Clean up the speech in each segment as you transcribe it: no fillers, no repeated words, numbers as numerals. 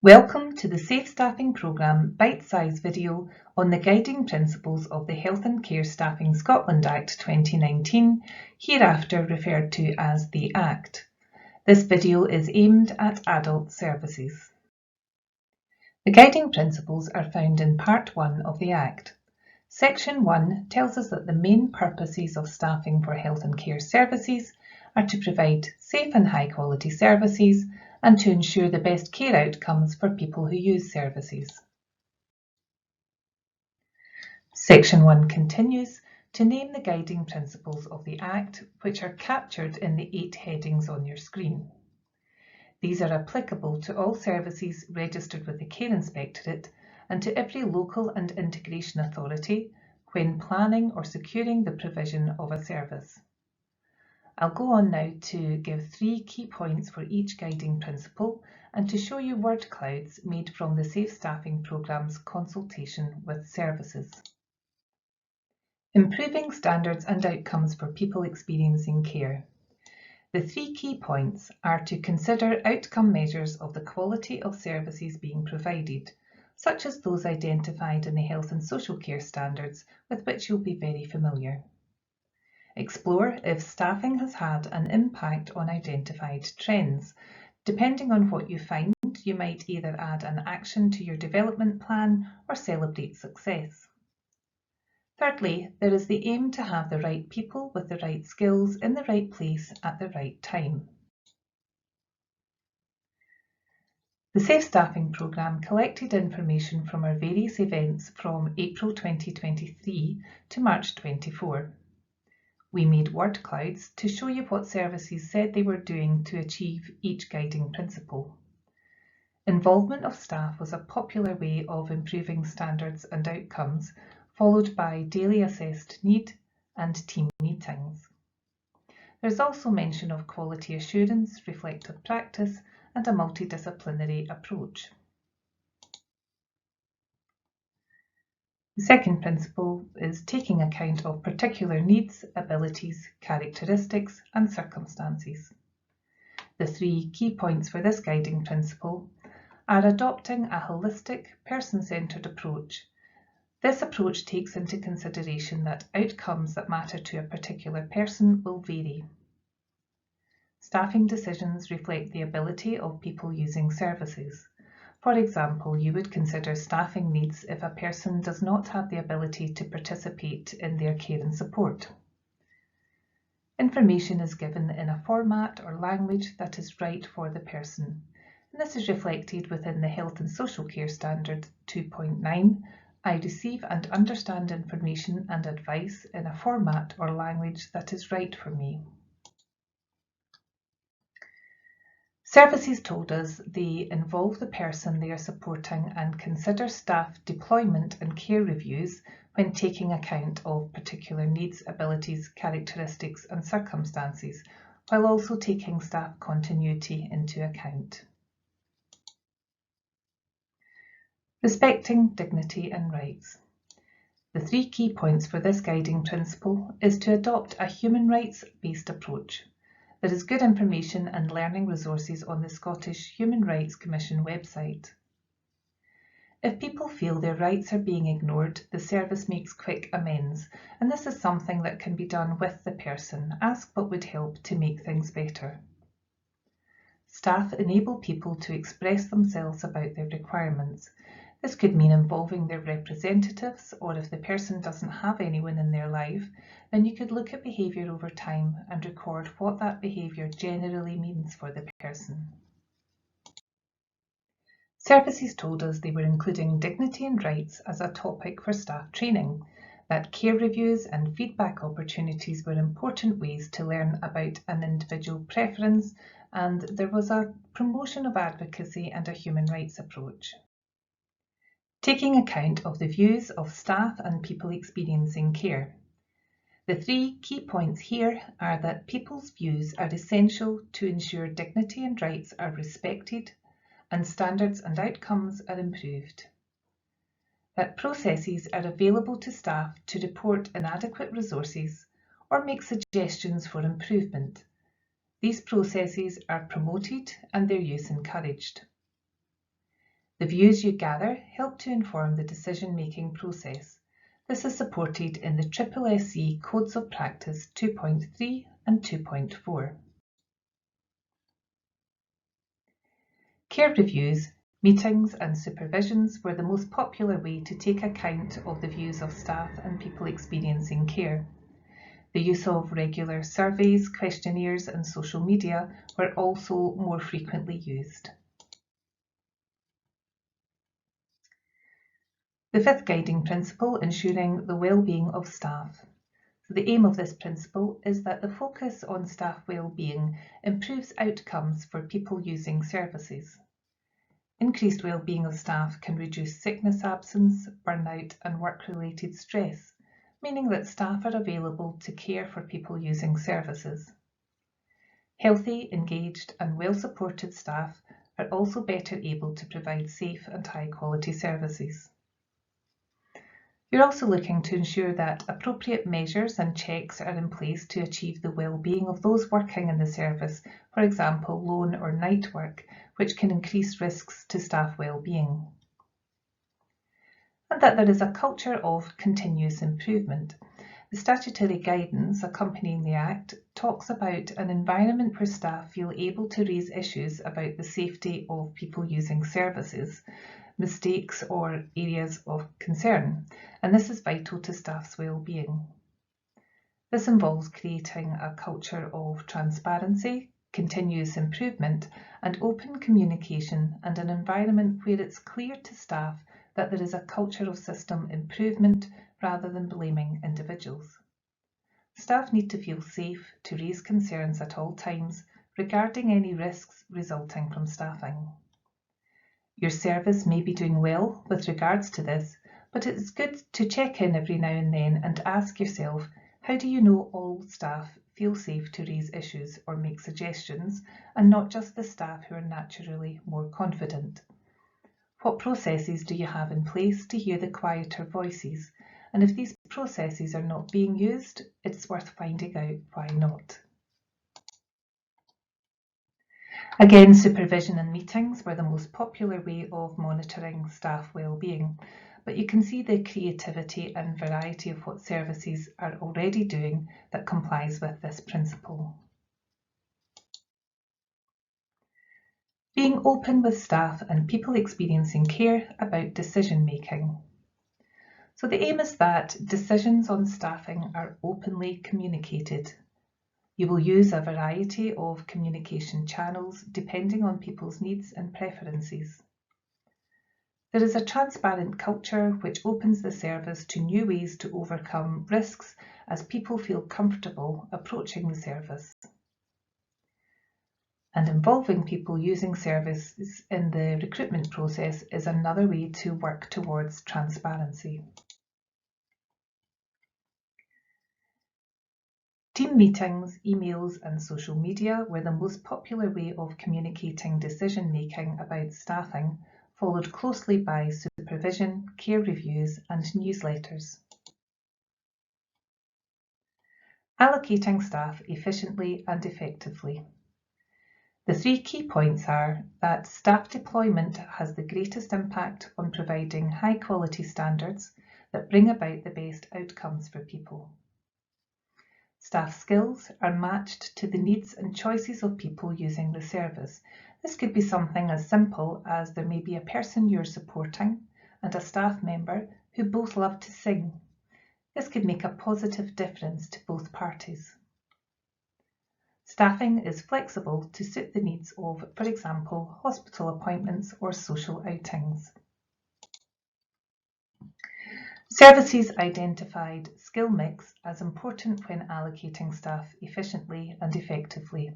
Welcome to the Safe Staffing Programme Bitesize video on the guiding principles of the Health and Care Staffing Scotland Act 2019, hereafter referred to as the Act. This video is aimed at adult services. The guiding principles are found in Part 1 of the Act. Section 1 tells us that the main purposes of staffing for health and care services are to provide safe and high quality services and to ensure the best care outcomes for people who use services. Section 1 continues to name the guiding principles of the Act, which are captured in the 8 headings on your screen. These are applicable to all services registered with the Care Inspectorate and to every local and integration authority when planning or securing the provision of a service. I'll go on now to give 3 key points for each guiding principle and to show you word clouds made from the Safe Staffing Programme's consultation with services. Improving standards and outcomes for people experiencing care. The 3 key points are to consider outcome measures of the quality of services being provided, such as those identified in the health and social care standards with which you'll be very familiar. Explore if staffing has had an impact on identified trends. Depending on what you find, you might either add an action to your development plan or celebrate success. Thirdly, there is the aim to have the right people with the right skills in the right place at the right time. The Safe Staffing Programme collected information from our various events from April 2023 to March 24. We made word clouds to show you what services said they were doing to achieve each guiding principle. Involvement of staff was a popular way of improving standards and outcomes, followed by daily assessed need and team meetings. There's also mention of quality assurance, reflective practice, and a multidisciplinary approach. The second principle is taking account of particular needs, abilities, characteristics, and circumstances. The 3 key points for this guiding principle are adopting a holistic, person-centred approach. This approach takes into consideration that outcomes that matter to a particular person will vary. Staffing decisions reflect the ability of people using services. For example, you would consider staffing needs if a person does not have the ability to participate in their care and support. Information is given in a format or language that is right for the person, and this is reflected within the Health and Social Care Standard 2.9. I receive and understand information and advice in a format or language that is right for me. Services told us they involve the person they are supporting and consider staff deployment and care reviews when taking account of particular needs, abilities, characteristics and circumstances, while also taking staff continuity into account. Respecting dignity and rights. The 3 key points for this guiding principle is to adopt a human rights-based approach. There is good information and learning resources on the Scottish Human Rights Commission website. If people feel their rights are being ignored, the service makes quick amends, and this is something that can be done with the person. Ask what would help to make things better. Staff enable people to express themselves about their requirements. This could mean involving their representatives, or if the person doesn't have anyone in their life, then you could look at behaviour over time and record what that behaviour generally means for the person. Services told us they were including dignity and rights as a topic for staff training, that care reviews and feedback opportunities were important ways to learn about an individual preference, and there was a promotion of advocacy and a human rights approach. Taking account of the views of staff and people experiencing care. The 3 key points here are that people's views are essential to ensure dignity and rights are respected and standards and outcomes are improved. That processes are available to staff to report inadequate resources or make suggestions for improvement. These processes are promoted and their use encouraged. The views you gather help to inform the decision-making process. This is supported in the SSSE Codes of Practice 2.3 and 2.4. Care reviews, meetings and supervisions were the most popular way to take account of the views of staff and people experiencing care. The use of regular surveys, questionnaires and social media were also more frequently used. The fifth guiding principle, ensuring the well-being of staff. So the aim of this principle is that the focus on staff well-being improves outcomes for people using services. Increased well-being of staff can reduce sickness absence, burnout and work-related stress, meaning that staff are available to care for people using services. Healthy, engaged and well-supported staff are also better able to provide safe and high-quality services. You're also looking to ensure that appropriate measures and checks are in place to achieve the well-being of those working in the service, for example, lone or night work, which can increase risks to staff well-being. And that there is a culture of continuous improvement. The statutory guidance accompanying the Act talks about an environment where staff feel able to raise issues about the safety of people using services, mistakes or areas of concern, and this is vital to staff's well-being. This involves creating a culture of transparency, continuous improvement and open communication, and an environment where it's clear to staff that there is a culture of system improvement rather than blaming individuals. Staff need to feel safe to raise concerns at all times regarding any risks resulting from staffing. Your service may be doing well with regards to this, but it's good to check in every now and then and ask yourself, how do you know all staff feel safe to raise issues or make suggestions, and not just the staff who are naturally more confident? What processes do you have in place to hear the quieter voices? And if these processes are not being used, it's worth finding out why not. Again, supervision and meetings were the most popular way of monitoring staff well-being, but you can see the creativity and variety of what services are already doing that complies with this principle. Being open with staff and people experiencing care about decision making. So the aim is that decisions on staffing are openly communicated. You will use a variety of communication channels depending on people's needs and preferences. There is a transparent culture which opens the service to new ways to overcome risks as people feel comfortable approaching the service. And involving people using services in the recruitment process is another way to work towards transparency. Team meetings, emails and social media were the most popular way of communicating decision-making about staffing, followed closely by supervision, care reviews and newsletters. Allocating staff efficiently and effectively. The three key points are that staff deployment has the greatest impact on providing high-quality standards that bring about the best outcomes for people. Staff skills are matched to the needs and choices of people using the service. This could be something as simple as there may be a person you're supporting and a staff member who both love to sing. This could make a positive difference to both parties. Staffing is flexible to suit the needs of, for example, hospital appointments or social outings. Services identified skill mix as important when allocating staff efficiently and effectively.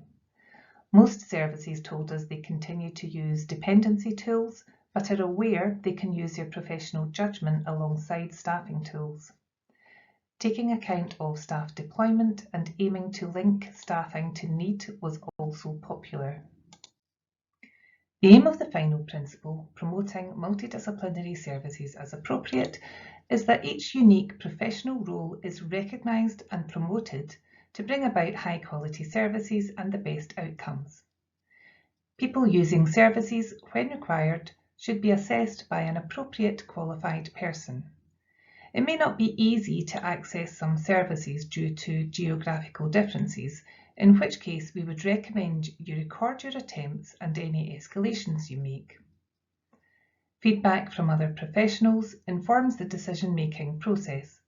Most services told us they continue to use dependency tools, but are aware they can use their professional judgment alongside staffing tools. Taking account of staff deployment and aiming to link staffing to need was also popular. The aim of the final principle, promoting multidisciplinary services as appropriate, is that each unique professional role is recognised and promoted to bring about high-quality services and the best outcomes. People using services, when required, should be assessed by an appropriate qualified person. It may not be easy to access some services due to geographical differences, in which case we would recommend you record your attempts and any escalations you make. Feedback from other professionals informs the decision-making process.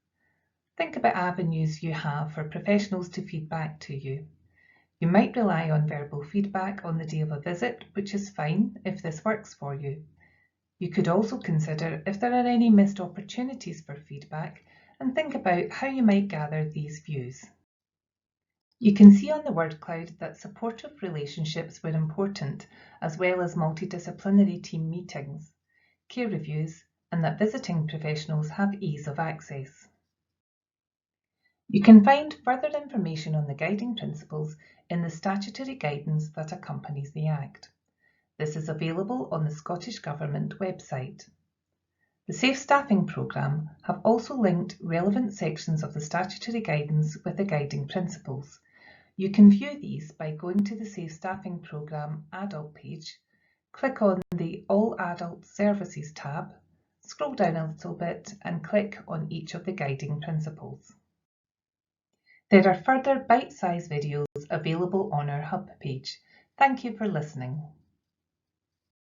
Think about avenues you have for professionals to feedback to you. You might rely on verbal feedback on the day of a visit, which is fine if this works for you. You could also consider if there are any missed opportunities for feedback and think about how you might gather these views. You can see on the word cloud that supportive relationships were important, as well as multidisciplinary team meetings, care reviews, and that visiting professionals have ease of access. You can find further information on the guiding principles in the statutory guidance that accompanies the Act. This is available on the Scottish Government website. The Safe Staffing Programme have also linked relevant sections of the statutory guidance with the guiding principles. You can view these by going to the Safe Staffing Programme Adult page, click on the All Adult Services tab, scroll down a little bit and click on each of the guiding principles. There are further bite-sized videos available on our Hub page. Thank you for listening.